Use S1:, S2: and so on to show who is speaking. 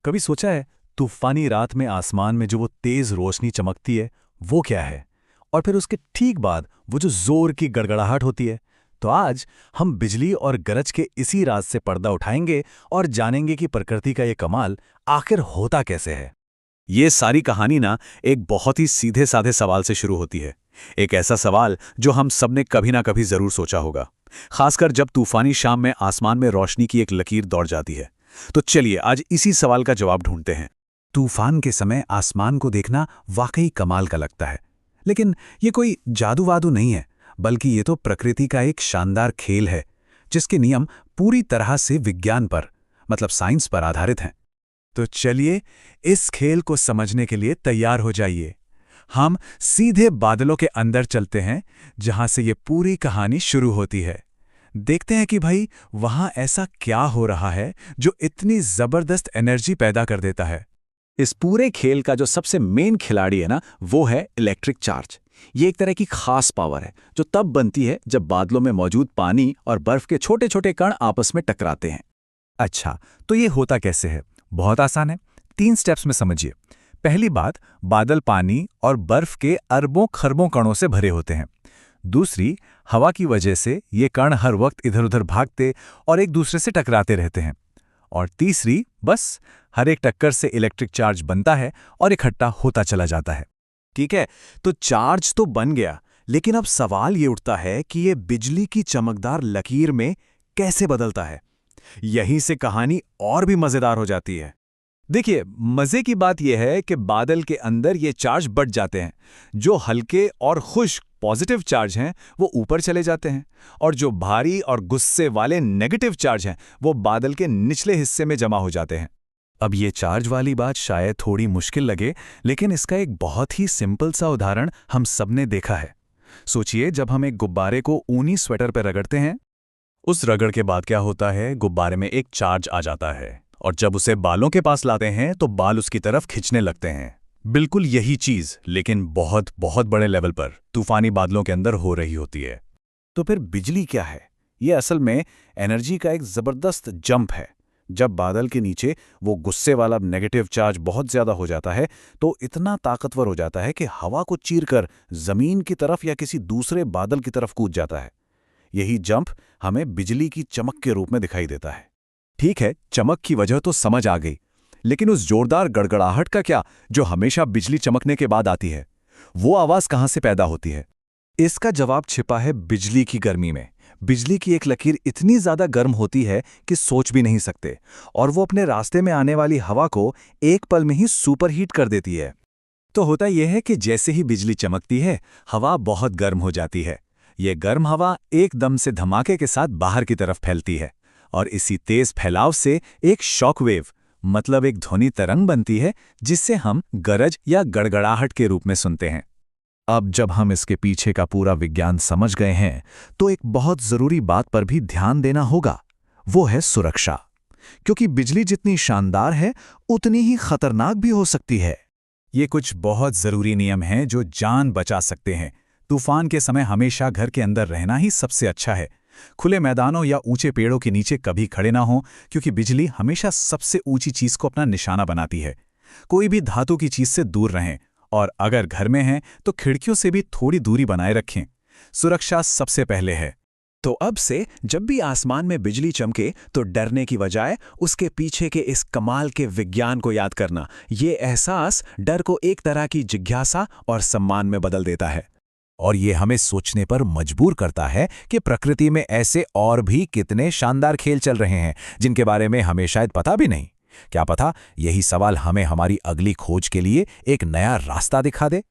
S1: कभी सोचा है तूफानी रात में आसमान में जो वो तेज रोशनी चमकती है वो क्या है? और फिर उसके ठीक बाद वो जो जोर की गड़गड़ाहट होती है। तो आज हम बिजली और गरज के इसी राज से पर्दा उठाएंगे और जानेंगे कि प्रकृति का ये कमाल आखिर होता कैसे है। ये सारी कहानी ना एक बहुत ही सीधे साधे सवाल से शुरू होती है। एक ऐसा सवाल जो हम सबने कभी ना कभी जरूर सोचा होगा, खासकर जब तूफानी शाम में आसमान में रोशनी की एक लकीर दौड़ जाती है। तो चलिए आज इसी सवाल का जवाब ढूंढते हैं। तूफान के समय आसमान को देखना वाकई कमाल का लगता है, लेकिन ये कोई जादू वादू नहीं है, बल्कि ये तो प्रकृति का एक शानदार खेल है जिसके नियम पूरी तरह से विज्ञान पर, मतलब साइंस पर आधारित हैं। तो चलिए इस खेल को समझने के लिए तैयार हो जाइए। हम सीधे बादलों के अंदर चलते हैं जहां से ये पूरी कहानी शुरू होती है। देखते हैं कि भाई वहां ऐसा क्या हो रहा है जो इतनी जबरदस्त एनर्जी पैदा कर देता है।
S2: इस पूरे खेल का जो सबसे मेन खिलाड़ी है ना, वो है इलेक्ट्रिक चार्ज। ये एक तरह की खास पावर है जो तब बनती है जब बादलों में मौजूद पानी और बर्फ के छोटे छोटे कण आपस में टकराते हैं।
S1: अच्छा, तो ये होता कैसे है? बहुत आसान है, 3 स्टेप्स में समझिए। पहली बात, बादल पानी और बर्फ के अरबों खरबों कणों से भरे होते हैं। दूसरी, हवा की वजह से ये कण हर वक्त इधर उधर भागते और एक दूसरे से टकराते रहते हैं। और तीसरी, बस हर एक टक्कर से इलेक्ट्रिक चार्ज बनता है और इकट्ठा होता चला जाता है।
S2: ठीक है, तो चार्ज तो बन गया, लेकिन अब सवाल ये उठता है कि ये बिजली की चमकदार लकीर में कैसे बदलता है। यहीं से कहानी और भी मजेदार हो जाती है। देखिए, मजे की बात यह है कि बादल के अंदर ये चार्ज बढ़ जाते हैं। जो हल्के और खुश्क पॉजिटिव चार्ज हैं वो ऊपर चले जाते हैं, और जो भारी और गुस्से वाले नेगेटिव चार्ज हैं वो बादल के निचले हिस्से में जमा हो जाते हैं।
S1: अब ये चार्ज वाली बात शायद थोड़ी मुश्किल लगे, लेकिन इसका एक बहुत ही सिंपल सा उदाहरण हम सबने देखा है। सोचिए, जब हम एक गुब्बारे को ऊनी स्वेटर पर रगड़ते हैं, उस रगड़ के बाद क्या होता है, गुब्बारे में एक चार्ज आ जाता है, और जब उसे बालों के पास लाते हैं तो बाल उसकी तरफ खिंचने लगते हैं। बिल्कुल यही चीज, लेकिन बहुत बहुत बड़े लेवल पर तूफानी बादलों के अंदर हो रही होती है।
S2: तो फिर बिजली क्या है? ये असल में एनर्जी का एक जबरदस्त जंप है। जब बादल के नीचे वो गुस्से वाला नेगेटिव चार्ज बहुत ज्यादा हो जाता है तो इतना ताकतवर हो जाता है कि हवा को चीरकर जमीन की तरफ या किसी दूसरे बादल की तरफ कूद जाता है। यही जंप हमें बिजली की चमक के रूप में दिखाई देता है।
S1: ठीक है, चमक की वजह तो समझ आ गई, लेकिन उस जोरदार गड़गड़ाहट का क्या, जो हमेशा बिजली चमकने के बाद आती है? वो आवाज कहां से पैदा होती है? इसका जवाब छिपा है बिजली की गर्मी में। बिजली की एक लकीर इतनी ज्यादा गर्म होती है कि सोच भी नहीं सकते, और वो अपने रास्ते में आने वाली हवा को एक पल में ही सुपरहीट कर देती है। तो होता यह है कि जैसे ही बिजली चमकती है, हवा बहुत गर्म हो जाती है। ये गर्म हवा एकदम से धमाके के साथ बाहर की तरफ फैलती है, और इसी तेज फैलाव से एक शॉकवेव, मतलब एक ध्वनि तरंग बनती है, जिससे हम गरज या गड़गड़ाहट के रूप में सुनते हैं। अब जब हम इसके पीछे का पूरा विज्ञान समझ गए हैं, तो एक बहुत जरूरी बात पर भी ध्यान देना होगा, वो है सुरक्षा। क्योंकि बिजली जितनी शानदार है, उतनी ही खतरनाक भी हो सकती है। ये कुछ बहुत जरूरी नियम हैं जो जान बचा सकते हैं। तूफान के समय हमेशा घर के अंदर रहना ही सबसे अच्छा है। खुले मैदानों या ऊंचे पेड़ों के नीचे कभी खड़े ना हो, क्योंकि बिजली हमेशा सबसे ऊंची चीज को अपना निशाना बनाती है। कोई भी धातु की चीज से दूर रहें, और अगर घर में हैं तो खिड़कियों से भी थोड़ी दूरी बनाए रखें। सुरक्षा सबसे पहले है।
S2: तो अब से जब भी आसमान में बिजली चमके तो डरने की बजाय उसके पीछे के इस कमाल के विज्ञान को याद करना। ये एहसास डर को एक तरह की जिज्ञासा और सम्मान में बदल देता है।
S1: और ये हमें सोचने पर मजबूर करता है कि प्रकृति में ऐसे और भी कितने शानदार खेल चल रहे हैं जिनके बारे में हमें शायद पता भी नहीं। क्या पता यही सवाल हमें हमारी अगली खोज के लिए एक नया रास्ता दिखा दे।